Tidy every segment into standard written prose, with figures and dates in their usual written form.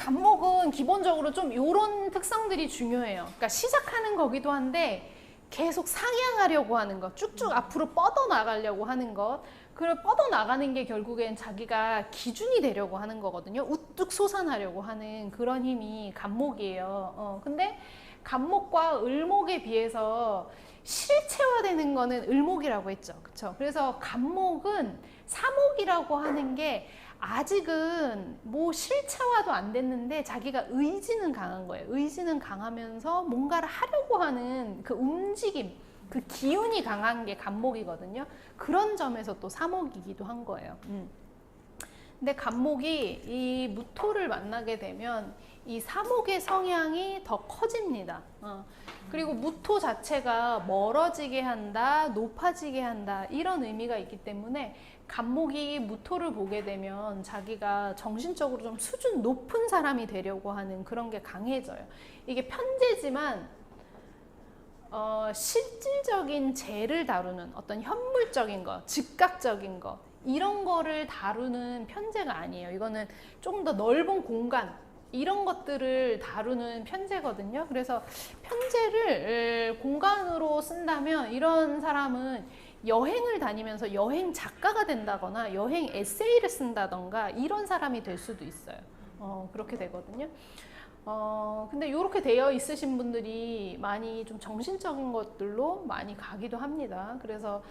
간목은 기본적으로 좀 요런 특성들이 중요해요. 그러니까 시작하는 거기도 한데 계속 상향하려고 하는 것, 쭉쭉 앞으로 뻗어 나가려고 하는 것, 그걸 뻗어 나가는 게 결국엔 자기가 기준이 되려고 하는 거거든요. 우뚝 솟아나려고 하는 그런 힘이 간목이에요. 근데 간목과 을목에 비해서 실체화되는 거는 을목이라고 했죠. 그쵸? 그래서 간목은 사목이라고 하는 게 아직은 뭐 실체화도 안 됐는데 자기가 의지는 강한 거예요. 의지는 강하면서 뭔가를 하려고 하는 그 움직임, 그 기운이 강한 게 간목이거든요. 그런 점에서 또 사목이기도 한 거예요. 근데 간목이 이 무토를 만나게 되면 이 사목의 성향이 더 커집니다. 그리고 무토 자체가 멀어지게 한다, 높아지게 한다, 이런 의미가 있기 때문에 간목이 무토를 보게 되면 자기가 정신적으로 좀 수준 높은 사람이 되려고 하는 그런 게 강해져요. 이게 편재지만 실질적인 재를 다루는 어떤 현물적인 거, 즉각적인 거, 이런 거를 다루는 편재가 아니에요. 이거는 조금 더 넓은 공간, 이런 것들을 다루는 편재거든요. 그래서 편재를 공간으로 쓴다면 이런 사람은 여행을 다니면서 여행 작가가 된다거나 여행 에세이를 쓴다던가 이런 사람이 될 수도 있어요. 그렇게 되거든요. 근데 이렇게 되어 있으신 분들이 많이 좀 정신적인 것들로 많이 가기도 합니다. 그래서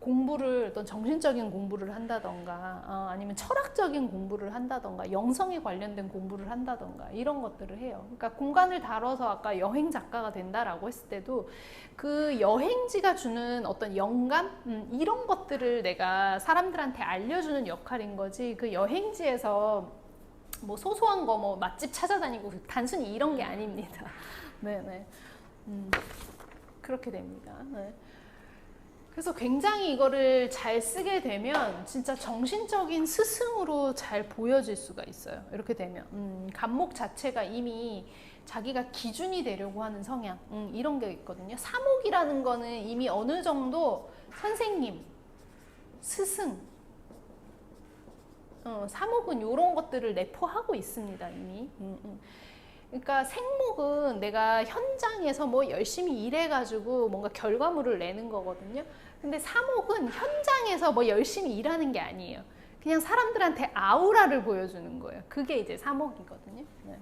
공부를, 어떤 정신적인 공부를 한다던가 아니면 철학적인 공부를 한다던가 영성에 관련된 공부를 한다던가 이런 것들을 해요. 그러니까 공간을 다뤄서 아까 여행 작가가 된다라고 했을 때도 그 여행지가 주는 어떤 영감, 이런 것들을 내가 사람들한테 알려주는 역할인 거지, 그 여행지에서 뭐 소소한 거 뭐 맛집 찾아다니고 단순히 이런 게 아닙니다. 네네. 그렇게 됩니다. 네. 그래서 굉장히 이거를 잘 쓰게 되면 진짜 정신적인 스승으로 잘 보여질 수가 있어요. 이렇게 되면 간목 자체가 이미 자기가 기준이 되려고 하는 성향, 이런 게 있거든요. 사목이라는 거는 이미 어느 정도 선생님, 스승, 사목은 이런 것들을 내포하고 있습니다, 이미. 그러니까 생목은 내가 현장에서 뭐 열심히 일해가지고 뭔가 결과물을 내는 거거든요. 근데 사목은 현장에서 뭐 열심히 일하는 게 아니에요. 그냥 사람들한테 아우라를 보여주는 거예요. 그게 이제 사목이거든요. 네.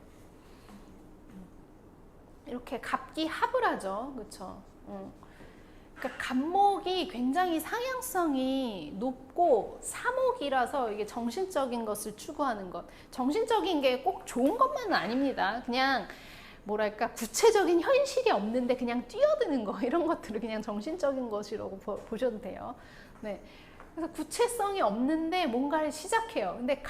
이렇게 갑기합을 하죠. 그쵸? 그러니까 간목이 굉장히 상향성이 높고 사목이라서 이게 정신적인 것을 추구하는 것. 정신적인 게 꼭 좋은 것만은 아닙니다. 그냥 뭐랄까 구체적인 현실이 없는데 그냥 뛰어드는 거, 이런 것들을 그냥 정신적인 것이라고 보셔도 돼요. 네. 그래서 구체성이 없는데 뭔가를 시작해요. 근데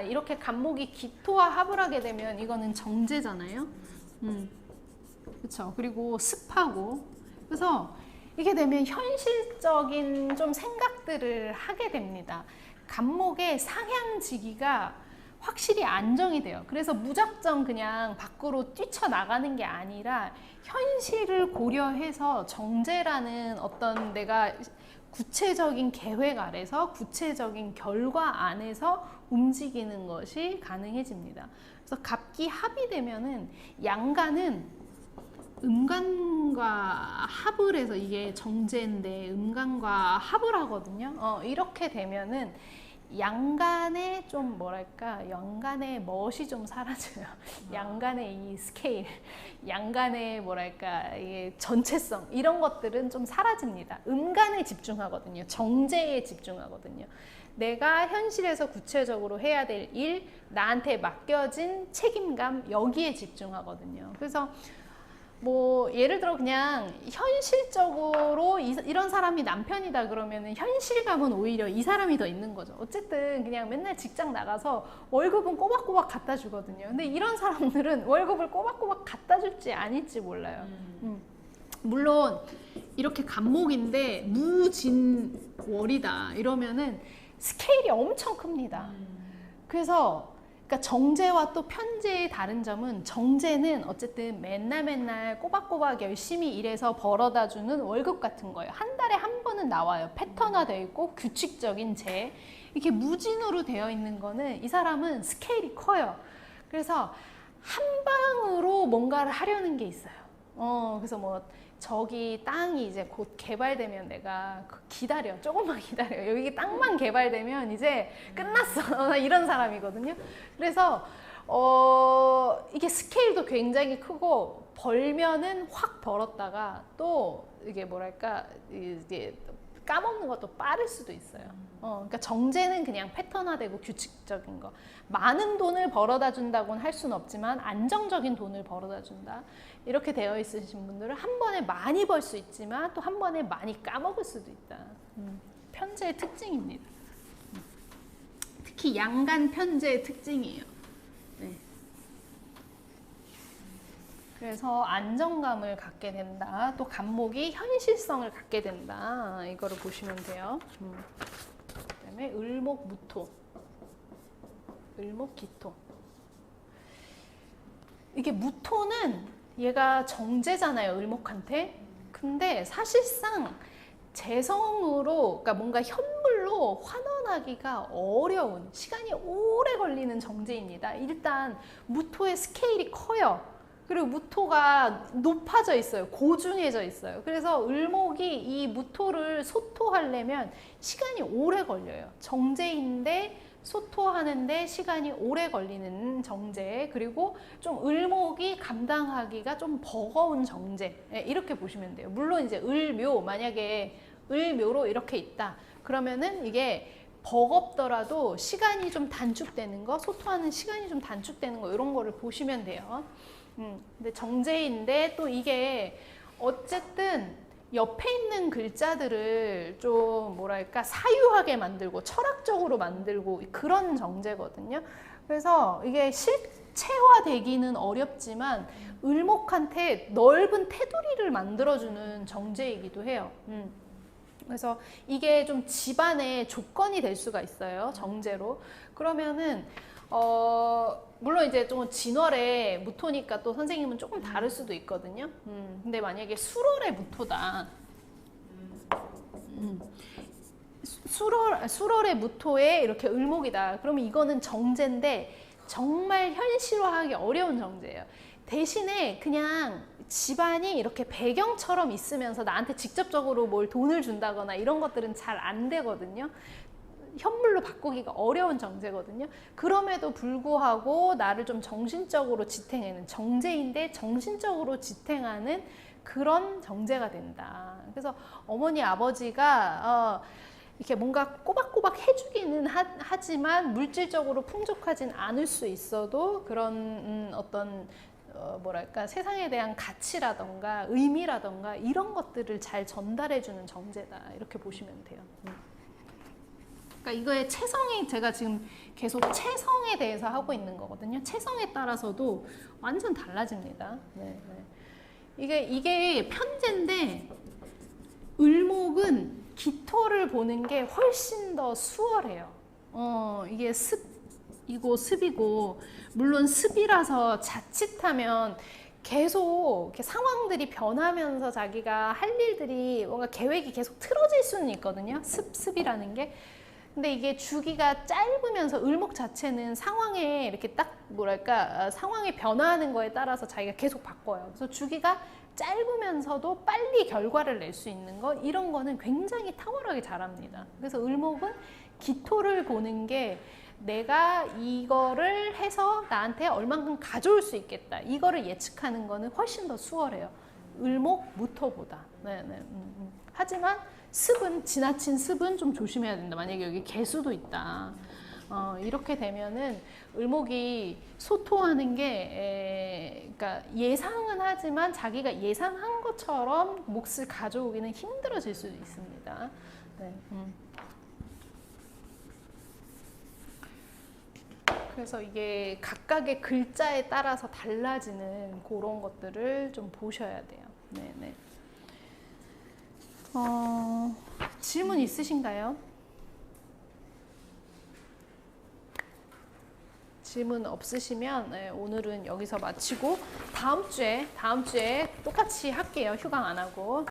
이렇게 간목이 기토와 합을 하게 되면 이거는 정제잖아요. 그렇죠. 그리고 습하고. 그래서 이게 되면 현실적인 좀 생각들을 하게 됩니다. 간목의 상향지기가 확실히 안정이 돼요. 그래서 무작정 그냥 밖으로 뛰쳐나가는 게 아니라 현실을 고려해서 정제라는 어떤 내가 구체적인 계획 아래서 구체적인 결과 안에서 움직이는 것이 가능해집니다. 그래서 갑기합이 되면은 양간은 음간과 합을 해서, 이게 정제인데 음간과 합을 하거든요. 이렇게 되면은 양간의 좀 뭐랄까, 양간의 멋이 좀 사라져요. 양간의 이 스케일, 양간의 뭐랄까, 이게 전체성, 이런 것들은 좀 사라집니다. 음간에 집중하거든요. 정제에 집중하거든요. 내가 현실에서 구체적으로 해야 될 일, 나한테 맡겨진 책임감, 여기에 집중하거든요. 그래서 뭐 예를 들어 그냥 현실적으로 이런 사람이 남편이다 그러면은 현실감은 오히려 이 사람이 더 있는 거죠. 어쨌든 그냥 맨날 직장 나가서 월급은 꼬박꼬박 갖다 주거든요. 근데 이런 사람들은 월급을 꼬박꼬박 갖다 줄지 아닐지 몰라요. 물론 이렇게 간목인데 무진월이다 이러면은 스케일이 엄청 큽니다. 그래서 그러니까 정제와 또 편제의 다른 점은, 정제는 어쨌든 맨날 꼬박꼬박 열심히 일해서 벌어다 주는 월급 같은 거예요. 한 달에 한 번은 나와요. 패턴화되어 있고 규칙적인 재. 이렇게 무진으로 되어 있는 거는 이 사람은 스케일이 커요. 그래서 한 방으로 뭔가를 하려는 게 있어요. 그래서 뭐 저기 땅이 이제 곧 개발되면 내가 기다려, 조금만 기다려. 여기 땅만 개발되면 이제 끝났어. 이런 사람이거든요. 그래서 이게 스케일도 굉장히 크고 벌면은 확 벌었다가 또 이게 뭐랄까 이게 까먹는 것도 빠를 수도 있어요. 그러니까 정제는 그냥 패턴화되고 규칙적인 거. 많은 돈을 벌어다 준다고는 할 수는 없지만 안정적인 돈을 벌어다 준다. 이렇게 되어 있으신 분들은 한 번에 많이 벌 수 있지만 또 한 번에 많이 까먹을 수도 있다. 편제의 특징입니다. 특히 양간 편제의 특징이에요. 네. 그래서 안정감을 갖게 된다. 또 간목이 현실성을 갖게 된다. 이거를 보시면 돼요. 그다음에 을목무토, 을목기토. 이게 무토는 얘가 정제잖아요, 을목한테. 근데 사실상 재성으로, 그러니까 뭔가 현물로 환원하기가 어려운, 시간이 오래 걸리는 정제입니다. 일단 무토의 스케일이 커요. 그리고 무토가 높아져 있어요. 고중해져 있어요. 그래서 을목이 이 무토를 소토하려면 시간이 오래 걸려요. 정제인데 소토하는데 시간이 오래 걸리는 정제. 그리고 좀 을목이 감당하기가 좀 버거운 정제. 네, 이렇게 보시면 돼요. 물론 이제 을묘, 만약에 을묘로 이렇게 있다. 그러면은 이게 버겁더라도 시간이 좀 단축되는 거, 소토하는 시간이 좀 단축되는 거, 이런 거를 보시면 돼요. 근데 정제인데 또 이게 어쨌든 옆에 있는 글자들을 좀 뭐랄까 사유하게 만들고 철학적으로 만들고 그런 정제거든요. 그래서 이게 실체화되기는 어렵지만 을목한테 넓은 테두리를 만들어주는 정제이기도 해요. 그래서 이게 좀 집안의 조건이 될 수가 있어요. 정제로. 그러면은 물론 이제 좀 진월에 무토니까 또 선생님은 조금 다를 수도 있거든요. 근데 만약에 수월의 무토다. 수월의 무토에 이렇게 을목이다. 그러면 이거는 정제인데 정말 현실화하기 어려운 정제예요. 대신에 그냥 집안이 이렇게 배경처럼 있으면서 나한테 직접적으로 뭘 돈을 준다거나 이런 것들은 잘 안 되거든요. 현물로 바꾸기가 어려운 정제거든요. 그럼에도 불구하고 나를 좀 정신적으로 지탱하는 정제인데 정신적으로 지탱하는 그런 정제가 된다. 그래서 어머니 아버지가 이렇게 뭔가 꼬박꼬박 해주기는 하지만 물질적으로 풍족하진 않을 수 있어도 그런 어떤 뭐랄까 세상에 대한 가치라던가 의미라던가 이런 것들을 잘 전달해주는 정제다. 이렇게 보시면 돼요. 그러니까 이거의 체성이 제가 지금 계속 체성에 대해서 하고 있는 거거든요. 체성에 따라서도 완전 달라집니다. 네, 네. 이게 편제인데 을목은 기토를 보는 게 훨씬 더 수월해요. 이게 습이고 습이고 물론 습이라서 자칫하면 계속 이렇게 상황들이 변하면서 자기가 할 일들이 뭔가 계획이 계속 틀어질 수는 있거든요. 습이라는 게. 근데 이게 주기가 짧으면서 을목 자체는 상황에 이렇게 딱 뭐랄까 상황이 변화하는 거에 따라서 자기가 계속 바꿔요. 그래서 주기가 짧으면서도 빨리 결과를 낼 수 있는 거 이런 거는 굉장히 탁월하게 잘합니다. 그래서 을목은 기토를 보는 게 내가 이거를 해서 나한테 얼만큼 가져올 수 있겠다. 이거를 예측하는 거는 훨씬 더 수월해요. 을목, 무토보다. 네네. 하지만 습은 지나친 습은 좀 조심해야 된다. 만약에 여기 개수도 있다. 이렇게 되면은 을목이 소토하는 게 그러니까 예상은 하지만 자기가 예상한 것처럼 몫을 가져오기는 힘들어질 수도 있습니다. 네. 그래서 이게 각각의 글자에 따라서 달라지는 그런 것들을 좀 보셔야 돼요. 네네. 질문 있으신가요? 질문 없으시면 네, 오늘은 여기서 마치고 다음 주에 똑같이 할게요. 휴강 안 하고.